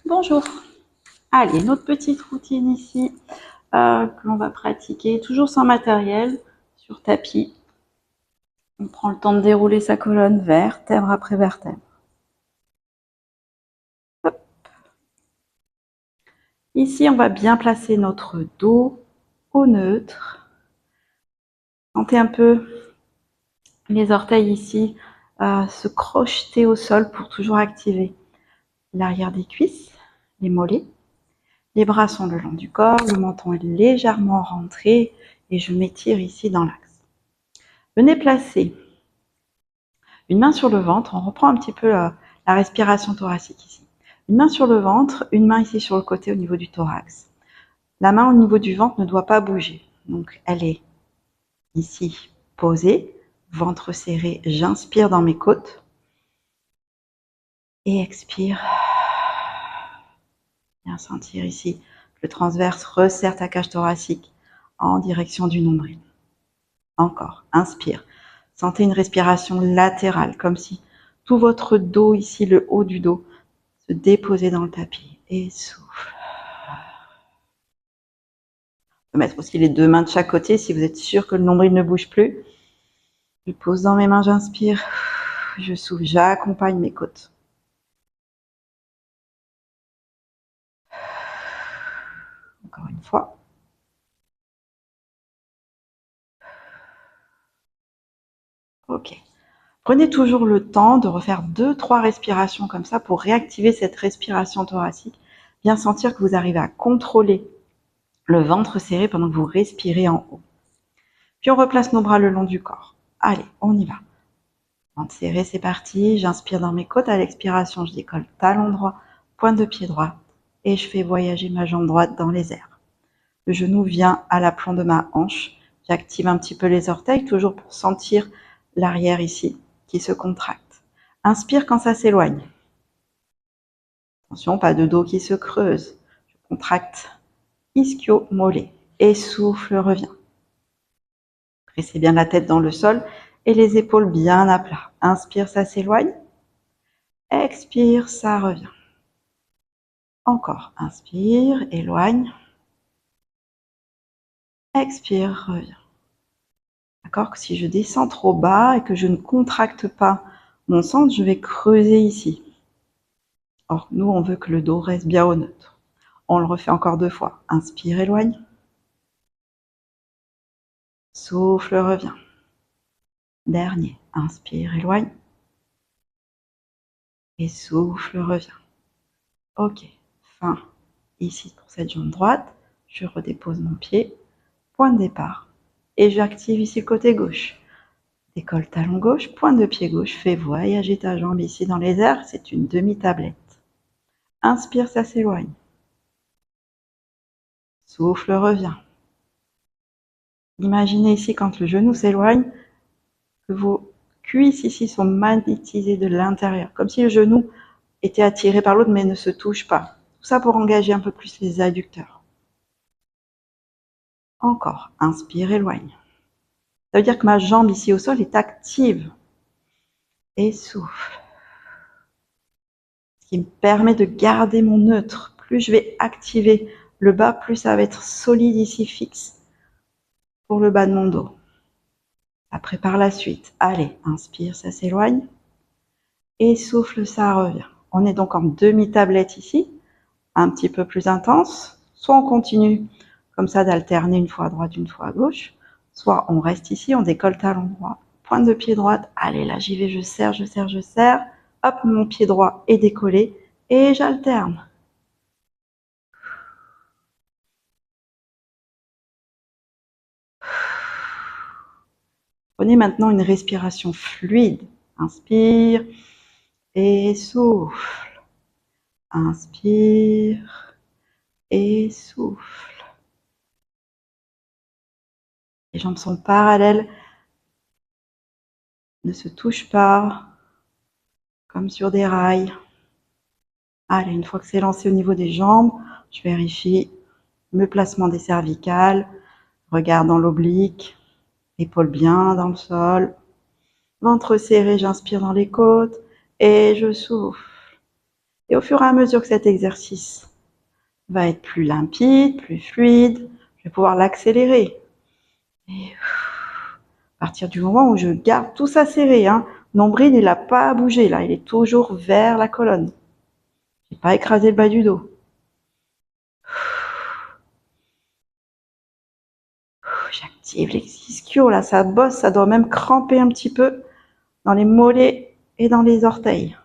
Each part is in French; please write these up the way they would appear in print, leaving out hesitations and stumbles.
Bonjour. Allez, notre petite routine ici que l'on va pratiquer, toujours sans matériel, sur tapis. On prend le temps de dérouler sa colonne vertèbre après vertèbre. Hop. Ici, on va bien placer notre dos au neutre. Sentez un peu les orteils ici se crocheter au sol pour toujours activer l'arrière des cuisses, les mollets. Les bras sont le long du corps, le menton est légèrement rentré et je m'étire ici dans l'axe. Venez placer une main sur le ventre, on reprend un petit peu la respiration thoracique ici. Une main sur le ventre, une main ici sur le côté au niveau du thorax. La main au niveau du ventre ne doit pas bouger. Donc elle est ici posée, ventre serré, j'inspire dans mes côtes et expire. Bien sentir ici le transverse resserre ta cage thoracique en direction du nombril. Encore, inspire. Sentez une respiration latérale, comme si tout votre dos ici, le haut du dos, se déposait dans le tapis. Et souffle. On peut mettre aussi les deux mains de chaque côté si vous êtes sûr que le nombril ne bouge plus. Je pose dans mes mains, j'inspire. Je souffle, j'accompagne mes côtes. Encore une fois. Ok. Prenez toujours le temps de refaire 2-3 respirations comme ça pour réactiver cette respiration thoracique. Bien sentir que vous arrivez à contrôler le ventre serré pendant que vous respirez en haut. Puis on replace nos bras le long du corps. Allez, on y va. Ventre serré, c'est parti. J'inspire dans mes côtes. À l'expiration, je décolle talon droit, pointe de pied droit. Et je fais voyager ma jambe droite dans les airs. Le genou vient à l'aplomb de ma hanche. J'active un petit peu les orteils, toujours pour sentir l'arrière ici, qui se contracte. Inspire quand ça s'éloigne. Attention, pas de dos qui se creuse. Je contracte ischio-mollet. Et souffle, revient. Pressez bien la tête dans le sol et les épaules bien à plat. Inspire, ça s'éloigne. Expire, ça revient. Encore. Inspire, éloigne. Expire, revient. D'accord? Que si je descends trop bas et que je ne contracte pas mon centre, je vais creuser ici. Or, nous, on veut que le dos reste bien au neutre. On le refait encore 2 fois. Inspire, éloigne. Souffle, revient. Dernier. Inspire, éloigne. Et souffle, revient. Ok. Fin. Ici, pour cette jambe droite, je redépose mon pied. Point de départ. Et j'active ici le côté gauche. Décolle talon gauche, pointe de pied gauche, fais voyager ta jambe ici dans les airs, c'est une demi-tablette. Inspire, ça s'éloigne. Souffle, revient. Imaginez ici quand le genou s'éloigne, que vos cuisses ici sont magnétisées de l'intérieur, comme si le genou était attiré par l'autre mais ne se touche pas. Tout ça pour engager un peu plus les adducteurs. Encore, inspire, éloigne. Ça veut dire que ma jambe ici au sol est active. Et souffle. Ce qui me permet de garder mon neutre. Plus je vais activer le bas, plus ça va être solide ici, fixe, pour le bas de mon dos. Ça prépare la suite. Allez, inspire, ça s'éloigne. Et souffle, ça revient. On est donc en demi-tablette ici, un petit peu plus intense. Soit on continue comme ça d'alterner une fois à droite, une fois à gauche. Soit on reste ici, on décolle talon droit, pointe de pied droite. Allez, là j'y vais, je serre, je serre, je serre. Hop, mon pied droit est décollé et j'alterne. Prenez maintenant une respiration fluide. Inspire et souffle. Inspire et souffle. Les jambes sont parallèles, ne se touchent pas, comme sur des rails. Allez, une fois que c'est lancé au niveau des jambes, je vérifie le placement des cervicales, regard dans l'oblique, épaules bien dans le sol, ventre serré, j'inspire dans les côtes et je souffle. Et au fur et à mesure que cet exercice va être plus limpide, plus fluide, je vais pouvoir l'accélérer. Et à partir du moment où je garde tout ça serré, hein, nombril, il n'a pas à bouger là, il est toujours vers la colonne. Je n'ai pas écrasé le bas du dos. J'active l'ischio, là, ça bosse, ça doit même cramper un petit peu dans les mollets et dans les orteils.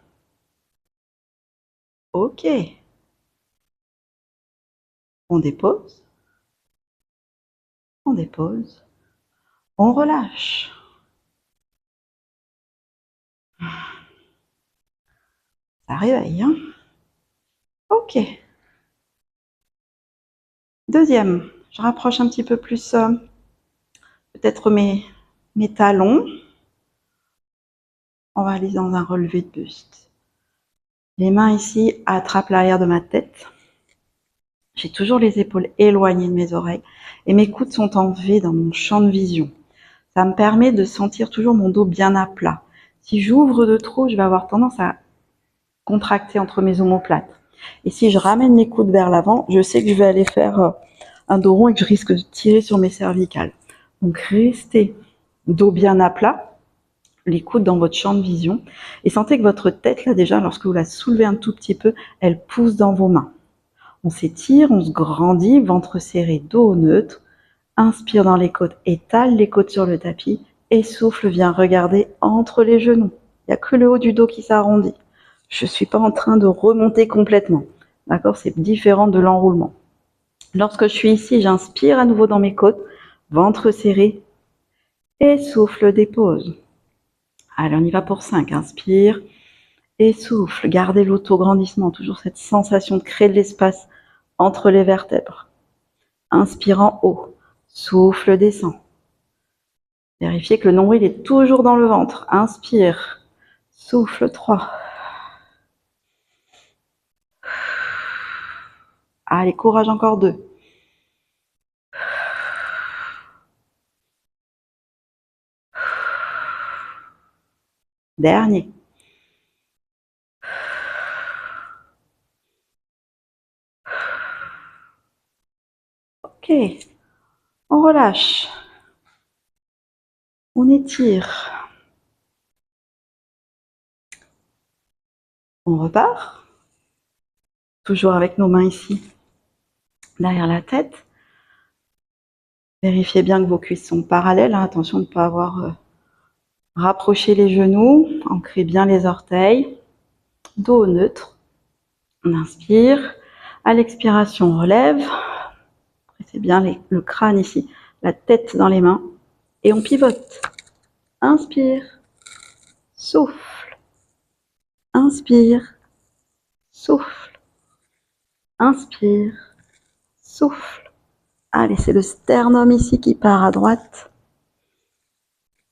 Ok. On dépose. On dépose. On relâche. Ça réveille, hein? Ok. Deuxième, je rapproche un petit peu plus peut-être mes talons. On va aller dans un relevé de buste. Les mains ici attrapent l'arrière de ma tête. J'ai toujours les épaules éloignées de mes oreilles et mes coudes sont en V dans mon champ de vision. Ça me permet de sentir toujours mon dos bien à plat. Si j'ouvre de trop, je vais avoir tendance à contracter entre mes omoplates. Et si je ramène les coudes vers l'avant, je sais que je vais aller faire un dos rond et que je risque de tirer sur mes cervicales. Donc restez dos bien à plat, les coudes dans votre champ de vision et sentez que votre tête, là déjà, lorsque vous la soulevez un tout petit peu, elle pousse dans vos mains. On s'étire, on se grandit, ventre serré, dos neutre. Inspire dans les côtes, étale les côtes sur le tapis et souffle, viens regarder entre les genoux. Il n'y a que le haut du dos qui s'arrondit. Je ne suis pas en train de remonter complètement. D'accord? C'est différent de l'enroulement. Lorsque je suis ici, j'inspire à nouveau dans mes côtes, ventre serré et souffle, dépose. Allez, on y va pour 5. Inspire et souffle. Gardez l'autograndissement, toujours cette sensation de créer de l'espace entre les vertèbres. Inspire en haut. Souffle, descend. Vérifiez que le nombril est toujours dans le ventre. Inspire. Souffle, 3. Allez, courage, encore 2. Dernier. Ok. On relâche. On étire. On repart. Toujours avec nos mains ici, derrière la tête. Vérifiez bien que vos cuisses sont parallèles. Hein. Attention de ne pas avoir rapproché les genoux. Ancrez bien les orteils. Dos neutre. On inspire. À l'expiration, on relève. Pressez bien le crâne ici, la tête dans les mains. Et on pivote. Inspire. Souffle. Inspire. Souffle. Inspire. Souffle. Allez, c'est le sternum ici qui part à droite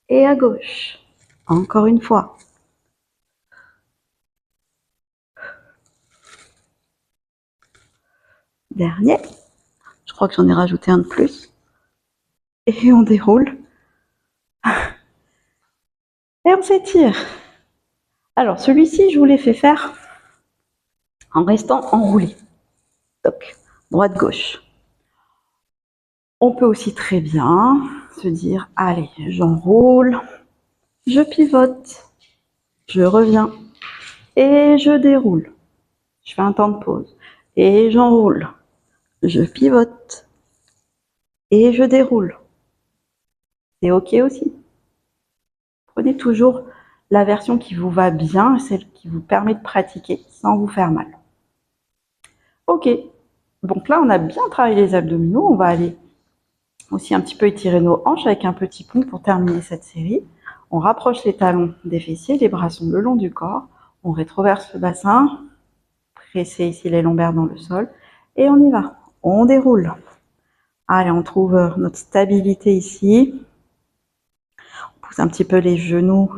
et à gauche. Encore une fois. Dernier. Je crois que j'en ai rajouté un de plus. Et on déroule. Et on s'étire. Alors, celui-ci, je vous l'ai fait faire en restant enroulé. Donc, droite-gauche. On peut aussi très bien se dire, allez, j'enroule, je pivote, je reviens et je déroule. Je fais un temps de pause et j'enroule, je pivote et je déroule. C'est ok aussi. Prenez toujours la version qui vous va bien, celle qui vous permet de pratiquer sans vous faire mal. Ok, donc là on a bien travaillé les abdominaux, on va aller aussi un petit peu étirer nos hanches avec un petit pont pour terminer cette série. On rapproche les talons des fessiers, les bras sont le long du corps, on rétroverse le bassin, pressez ici les lombaires dans le sol, et on y va, on déroule. Allez, on trouve notre stabilité ici, on pousse un petit peu les genoux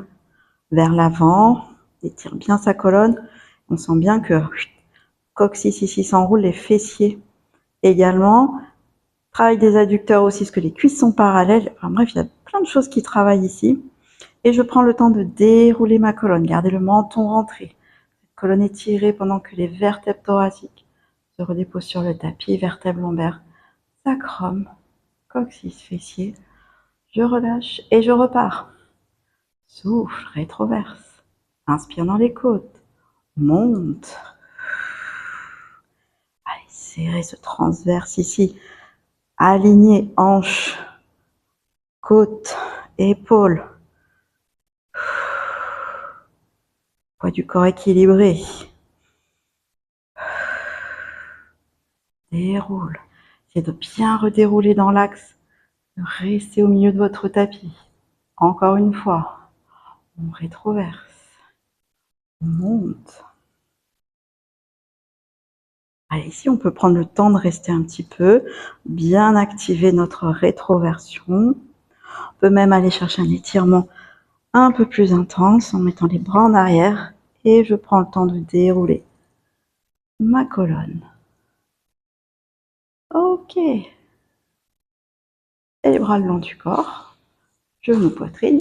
vers l'avant, étire bien sa colonne, on sent bien que coccyx ici s'enroule, les fessiers également, travail des adducteurs aussi, parce que les cuisses sont parallèles, enfin bref, il y a plein de choses qui travaillent ici. Et je prends le temps de dérouler ma colonne, gardez le menton rentré. colonne étirée pendant que les vertèbres thoraciques se redéposent sur le tapis, vertèbres lombaires, sacrum, coccyx, fessier. Je relâche et je repars. Souffle, rétroverse. Inspire dans les côtes. Monte. Allez, serrez ce transverse ici. Aligné, hanche, côte, épaule. Poids du corps équilibré. Déroule. Essayez de bien redérouler dans l'axe. De rester au milieu de votre tapis. Encore une fois. On rétroverse. On monte. Allez, ici, on peut prendre le temps de rester un petit peu, bien activer notre rétroversion. On peut même aller chercher un étirement un peu plus intense en mettant les bras en arrière et je prends le temps de dérouler ma colonne. Ok. Et les bras le long du corps. Genou, poitrine.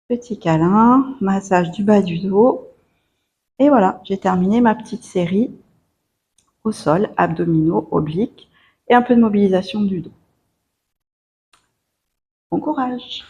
Petit câlin, massage du bas du dos. Et voilà, j'ai terminé ma petite série au sol, abdominaux, obliques et un peu de mobilisation du dos. Bon courage!